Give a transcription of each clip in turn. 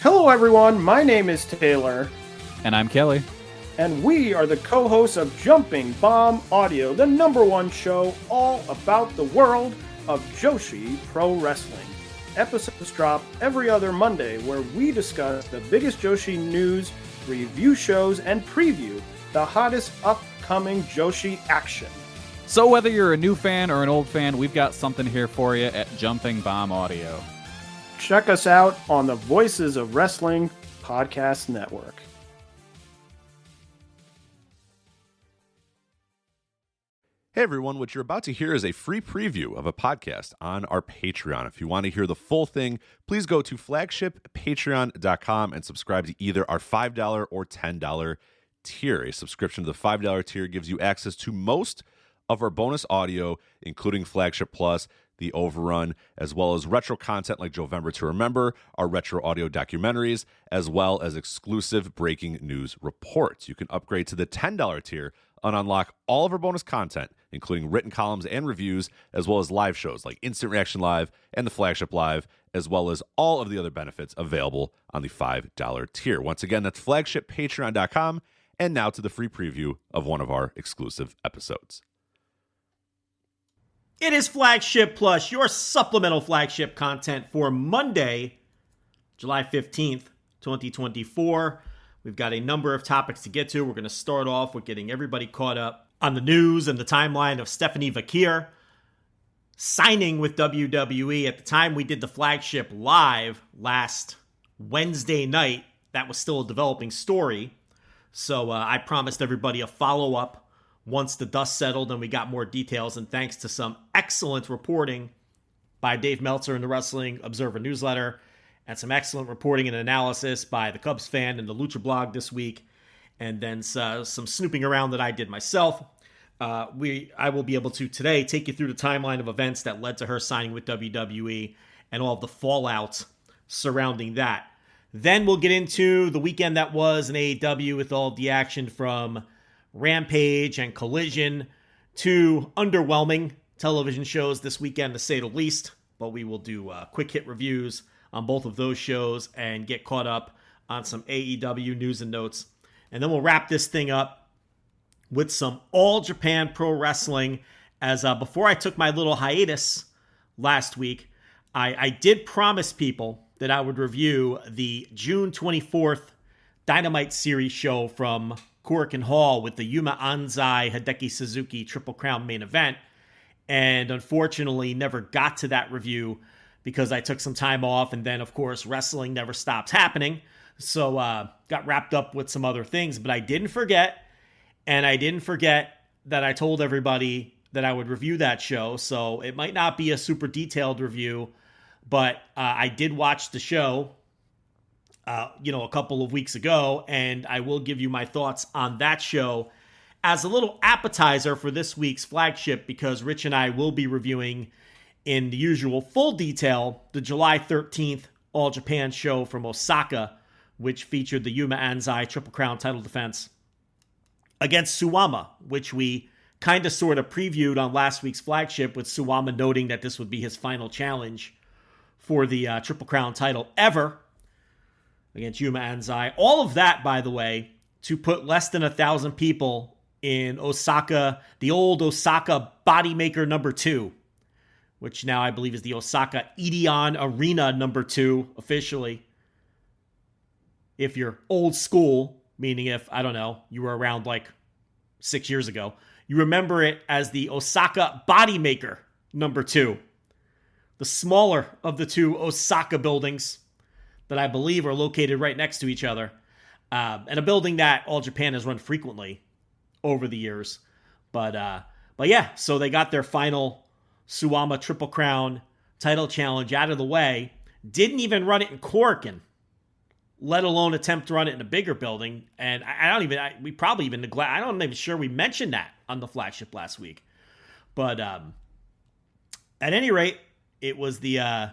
Hello, everyone. My name is Taylor. And I'm Kelly. And we are the co-hosts of Jumping Bomb Audio, the #1 show all about the world of Joshi Pro Wrestling. Episodes drop every other Monday, where we discuss the biggest Joshi news, review shows, and preview the hottest upcoming Joshi action. So whether you're a new fan or an old fan, we've got something here for you at Jumping Bomb Audio. Check us out on the Voices of Wrestling Podcast Network. Hey everyone, what you're about to hear is a free preview of a podcast on our Patreon. If you want to hear the full thing, please go to flagshippatreon.com and subscribe to either our $5 or $10 tier. A subscription to the $5 tier gives you access to most of our bonus audio, including Flagship Plus, the Overrun, as well as retro content like Jovember to Remember, our retro audio documentaries, as well as exclusive breaking news reports. You can upgrade to the $10 tier and unlock all of our bonus content, including written columns and reviews, as well as live shows like Instant Reaction Live and the Flagship Live, as well as all of the other benefits available on the $5 tier. Once again, that's flagshippatreon.com. And now to the free preview of one of our exclusive episodes. It is Flagship Plus, your supplemental flagship content for Monday, July 15th, 2024. We've got a number of topics to get to. We're going to start off with getting everybody caught up on the news and the timeline of Stephanie Vaquer signing with WWE. At the time we did the Flagship Live last Wednesday night, that was still a developing story. So I promised everybody a follow-up once the dust settled and we got more details. And thanks to some excellent reporting by Dave Meltzer in the Wrestling Observer newsletter, and some excellent reporting and analysis by the Cubs Fan and the Lucha blog this week, and then some snooping around that I did myself, I will be able to today take you through the timeline of events that led to her signing with WWE and all of the fallout surrounding that. Then we'll get into the weekend that was in AEW with all of the action from Rampage and Collision to underwhelming television shows this weekend, to say the least. But we will do quick hit reviews on both of those shows and get caught up on some AEW news and notes. And then we'll wrap this thing up with some All Japan Pro Wrestling. As before I took my little hiatus last week, I did promise people that I would review the June 24th Dynamite Series show from Korakuen Hall with the Yuma Anzai Hideki Suzuki Triple Crown main event. And unfortunately never got to that review because I took some time off, and then, of course, wrestling never stops happening. So got wrapped up with some other things, but I didn't forget, and I didn't forget that I told everybody that I would review that show. So it might not be a super detailed review, but I did watch the show, a couple of weeks ago, and I will give you my thoughts on that show as a little appetizer for this week's flagship, because Rich and I will be reviewing in the usual full detail the July 13th All Japan show from Osaka, which featured the Yuma Anzai Triple Crown title defense against Suwama, which we kind of sort of previewed on last week's flagship, with Suwama noting that this would be his final challenge for the Triple Crown title ever against Yuma Anzai. All of that, by the way, to put less than 1,000 people in Osaka, the old Osaka Bodymaker number 2, which now I believe is the Osaka Ideon Arena number 2 officially. If you're old school, meaning if, I don't know, you were around like 6 years ago, you remember it as the Osaka Bodymaker number 2. The smaller of the two Osaka buildings that I believe are located right next to each other. And a building that All Japan has run frequently over the years. But yeah, so they got their final Suwama Triple Crown title challenge out of the way. Didn't even run it in Korakuen, let alone attempt to run it in a bigger building. And we probably even neglect, I'm not even sure we mentioned that on the flagship last week. But at any rate, it was the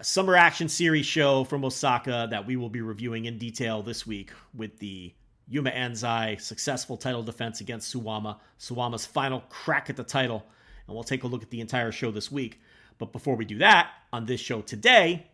Summer Action Series show from Osaka that we will be reviewing in detail this week, with the Yuma Anzai successful title defense against Suwama. Suwama's final crack at the title. And we'll take a look at the entire show this week. But before we do that, on this show today,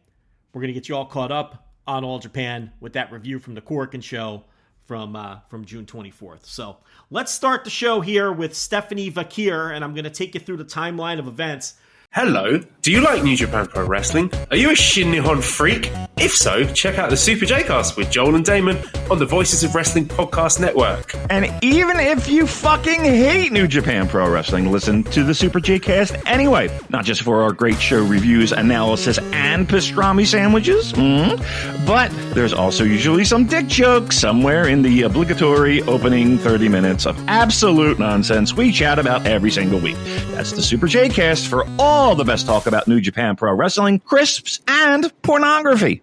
we're going to get you all caught up on All Japan with that review from the Korakuen show from June 24th. So let's start the show here with Stephanie Vaquer, and I'm going to take you through the timeline of events. Hello, do you like New Japan Pro Wrestling? Are you a Shin Nihon freak? If so, check out the Super J-Cast with Joel and Damon on the Voices of Wrestling Podcast Network. And even if you fucking hate New Japan Pro Wrestling, listen to the Super J-Cast anyway. Not just for our great show reviews, analysis, and pastrami sandwiches, but there's also usually some dick jokes somewhere in the obligatory opening 30 minutes of absolute nonsense we chat about every single week. That's the Super J-Cast for all the best talk about New Japan Pro Wrestling, crisps, and pornography.